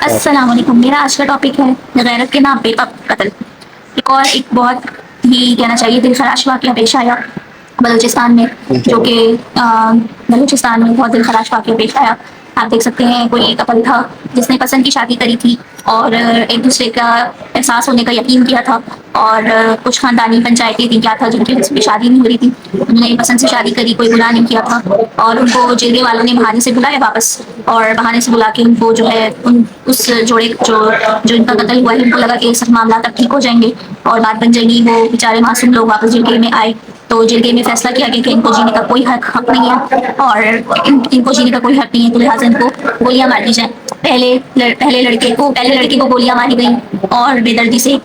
السلام علیکم، میرا آج کا ٹاپک ہے غیرت کے نام پہ قتل۔ ایک اور ایک بہت ہی کہنا چاہیے دل خراش واقعہ پیش آیا بلوچستان میں، جو کہ بلوچستان میں بہت دل خراش واقعہ پیش آیا۔ آپ دیکھ سکتے ہیں کوئی کپل تھا جس نے پسند کی شادی کری تھی اور ایک دوسرے کا احساس ہونے کا یقین کیا تھا، اور کچھ خاندانی پنچایتیں تھیں کیا تھا جن کی شادی نہیں ہو رہی تھی، انہوں نے پسند سے شادی کری، کوئی گناہ نہیں کیا تھا، اور ان کو جرگے والوں نے بہانے سے بلایا واپس، اور بہانے سے بلا کے ان کو جو ہے اس جوڑے جو ان کا قتل ہوا ہے ان کو لگا کہ سب معاملات اب ٹھیک ہو جائیں گے اور بات بن جائے گی، وہ بیچارے معصوم لوگ واپس جرگے میں آئے تو جرگے میں فیصلہ کیا گیا کہ ان کو جینے کا کوئی حق نہیں ہے، اور ان کو جینے کا کوئی حق نہیں ہے، تو لہٰذا ان کو گولیاں مار دی جائیں۔ پہلے لڑکے کو گولیاں ماری گئیں اور بے دردی سے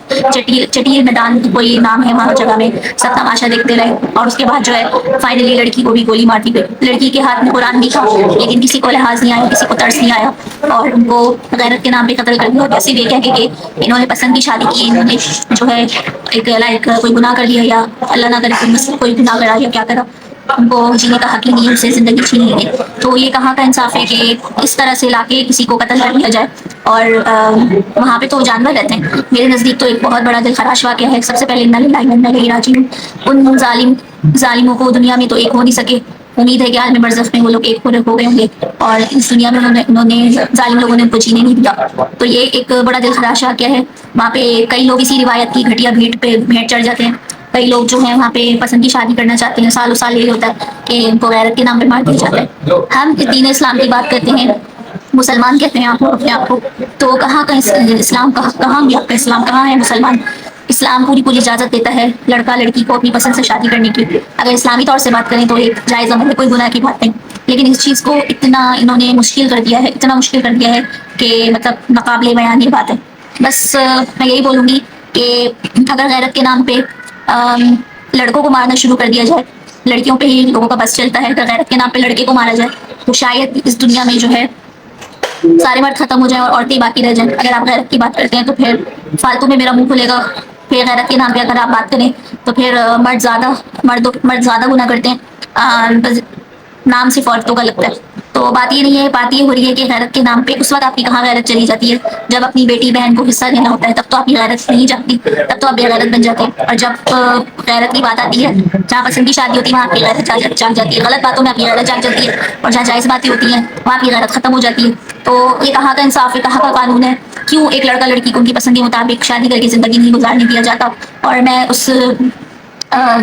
چٹیر میدان کوئی نام ہے وہاں جگہ میں، سب تماشا دیکھتے رہے، اور اس کے بعد جو ہے فائنلی لڑکی کو بھی گولی مار دی گئی۔ لڑکی کے ہاتھ میں قرآن بھی تھا لیکن کسی کو لحاظ نہیں آیا، کسی کو ترس نہیں آیا، اور ان کو غیرت کے نام پہ قتل کر دیا، کیسے بھی کہہ کہ انہوں نے پسند کی شادی کی، انہوں نے جو ہے ایک کوئی گناہ کر لیا، یا اللہ نہ کرے کوئی گناہ کرا یا کیا کرا، ان کو جینے کا حق ہی نہیں ہے، اسے زندگی چھینی ہے۔ تو یہ کہاں کا انصاف ہے کہ اس طرح سے لا کے کسی کو قتل کر دیا جائے، اور وہاں پہ تو جانور رہتے ہیں۔ میرے نزدیک تو ایک بہت بڑا دل خراش واقعہ ہے۔ سب سے پہلے انا للہ و انا الیہ راجعون، ان ظالموں کو دنیا میں تو ایک ہو نہیں سکے، امید ہے کہ عالم برزخ میں وہ لوگ ایک ہو گئے ہوں گے، اور اس دنیا میں انہوں نے ظالم لوگوں نے ان کو جینے نہیں دیا۔ تو یہ ایک بڑا دل خراش واقعہ ہے۔ وہاں پہ کئی لوگ اسی روایت کی گھٹیا بھیٹ چڑھ جاتے ہیں۔ کئی لوگ جو ہیں وہاں پہ پسند کی شادی کرنا چاہتے ہیں، سالوں سال یہی ہوتا ہے کہ ان کو غیرت کے نام پہ مار دیا جاتا ہے۔ ہم دین اسلام کی بات کرتے ہیں، مسلمان کہتے ہیں آپ اپنے آپ کو، تو کہاں کا اسلام، کہاں بھی آپ کا اسلام، کہاں ہے مسلمان؟ اسلام پوری اجازت دیتا ہے لڑکا لڑکی کو اپنی پسند سے شادی کرنے کی۔ اگر اسلامی طور سے بات کریں تو ایک جائز عمل ہے، کوئی گناہ کی بات نہیں، لیکن اس چیز کو اتنا انہوں نے مشکل کر دیا ہے، اتنا مشکل کر دیا ہے کہ مطلب ناقابل بیان یہ بات ہے۔ بس میں یہی بولوں گی کہ اگر غیرت کے نام پہ لڑکوں کو مارنا شروع کر دیا جائے، لڑکیوں پہ ہی لوگوں کا بس چلتا ہے، اگر غیرت کے نام پہ لڑکے کو مارا جائے تو شاید اس دنیا میں جو ہے سارے مرد ختم ہو جائیں اور عورتیں باقی رہ جائیں۔ اگر آپ غیرت کی بات کرتے ہیں تو پھر فالتو میں میرا منہ کھلے گا، پھر غیرت کے نام پہ اگر آپ بات کریں تو پھر مرد زیادہ گناہ کرتے ہیں، بس نام صرف عورتوں کا لگتا ہے۔ تو بات یہ نہیں ہے، بات یہ ہو رہی ہے کہ غیرت کے نام پہ اس وقت آپ کی کہاں غیرت چلی جاتی ہے جب اپنی بیٹی بہن کو حصہ دینا ہوتا ہے، تب تو آپ کی غیرت نہیں جاتی، تب تو آپ بے غیرت بن جاتے ہیں۔ اور جب غیرت کی بات آتی ہے، جہاں پسند کی شادی ہوتی ہے وہاں آپ کی غیرت جاگ جاتی ہے، غلط باتوں میں آپ کی غیرت جاگ جاتی ہے، اور جہاں جائز باتیں ہوتی ہیں وہاں آپ کی غیرت ختم ہو جاتی ہے۔ تو یہ کہاں کا انصاف ہے، کہاں کا قانون ہے؟ کیوں ایک لڑکا لڑکی کو ان کی پسند کے مطابق شادی کر کے زندگی نہیں گزارنے دیا جاتا؟ اور میں اس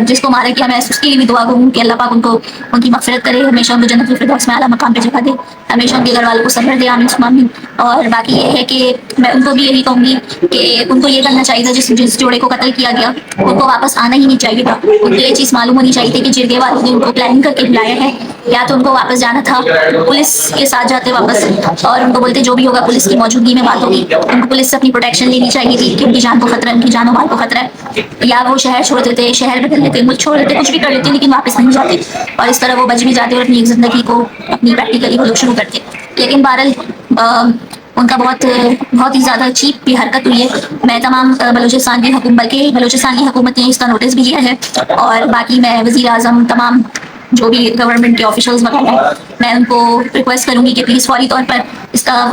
جس کو مارا کیا، میں اس کے لیے بھی دعا کروں کہ اللہ پاک ان کی مغفرت کرے، ہمیشہ ان کو جنت الفردوس میں اعلیٰ مقام پہ جگہ دے، ہمیشہ ان کے گھر والوں کو صبر دے، آمین ثم آمین۔ اور باقی یہ ہے کہ میں ان کو بھی یہی کہوں گی کہ ان کو یہ کرنا چاہیے تھا، جس جوڑے کو قتل کیا گیا ان کو واپس آنا ہی نہیں چاہیے تھا۔ ان کو یہ چیز معلوم ہونی چاہیے تھی کہ جرگے والوں نے ان کو پلاننگ کر کے بلایا ہے، یا تو ان کو واپس جانا تھا، پولیس کے ساتھ جاتے واپس اور ان کو بولتے جو بھی ہوگا پولیس کی موجودگی میں بات ہوگی، ان کو پولیس سے اپنی پروٹیکشن لینی چاہیے تھی کہ ان کی جان کو خطرہ ہے، ان کی جان و مال کو خطرہ ہے، یا وہ شہر چھوڑ دیتے، شہر بدل لیتے، ملک چھوڑ دیتے، کچھ بھی کر لیتے لیکن واپس نہیں جاتے، اور اس طرح وہ بچ بھی جاتے اور اپنی زندگی کو اپنی پریکٹیکلی وہ لوگ شروع کرتے۔ لیکن بہرحال ان کا بہت ہی زیادہ چیپ بھی حرکت ہوئی ہے۔ میں تمام بلوچستان کی حکومت، بلکہ بلوچستان کی حکومت نے اس کا نوٹس بھی لیا ہے، اور باقی میں وزیر اعظم، تمام جو بھی گورنمنٹ کے آفیشلز وغیرہ ہیں، میں ان کو ریکویسٹ کروں گی کہ پلیز فوری طور پر اس کا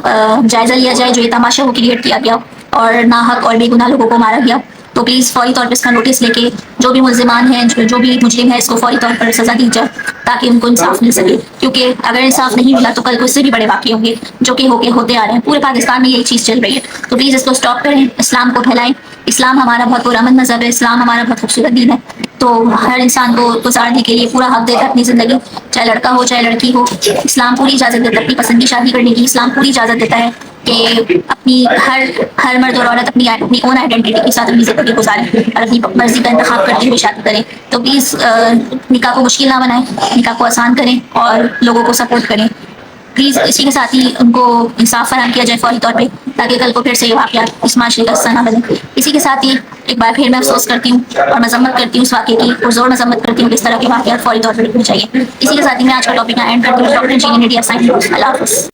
جائزہ لیا جائے، جو یہ تماشا وہ کریٹ کیا گیا اور ناحق اور بے گناہ لوگوں کو مارا گیا، تو پلیز فوری طور پر اس کا نوٹس لے کے جو بھی ملزمان ہیں، جو بھی مجرم ہے، اس کو فوری طور پر سزا دی جائے تاکہ ان کو انصاف مل سکے، کیونکہ اگر انصاف نہیں ملا تو کل کو اس سے بھی بڑے واقعے ہوں گے جو کہ ہوتے آ رہے ہیں۔ پورے پاکستان میں یہی چیز چل رہی ہے، تو پلیز اس کو اسٹاپ کریں، اسلام کو پھیلائیں۔ اسلام ہمارا بہت پرامن مذہب ہے، اسلام ہمارا بہت خوبصورت دین ہے، تو ہر انسان کو گزارنے کے لیے پورا حق دیتا ہے اپنی زندگی، چاہے لڑکا ہو چاہے لڑکی ہو۔ اسلام پوری اجازت دیتا ہے اپنی پسند کی شادی کرنے کی، اسلام پوری اجازت دیتا ہے کہ اپنی ہر مرد اور عورت اپنی اون آئیڈینٹی کے ساتھ اپنی زندگی گزاریں اور اپنی مرضی کا انتخاب کرتے ہوئے شادی کریں۔ تو پلیز نکاح کو مشکل نہ بنائیں، نکاح کو آسان کریں اور لوگوں کو سپورٹ کریں۔ پلیز اسی کے ساتھ ہی ان کو انصاف فراہم کیا جائے فوری طور پہ، تاکہ کل کو پھر سے یہ واقعات اس معاشرے کا حصہ نہ بنے۔ اسی کے ساتھ ہی ایک بار پھر میں افسوس کرتی ہوں اور مذمت کرتی ہوں اس واقعے کی، اور زور مذمت کرتی ہوں کہ اس طرح کے واقعات فوری طور پر رکنے چاہیے۔ اسی کے ساتھ ہی میں آج کا ٹاپک اینڈ کرتی ہوں۔ ڈاکٹر جی انڈیا سائن، اللہ حافظ۔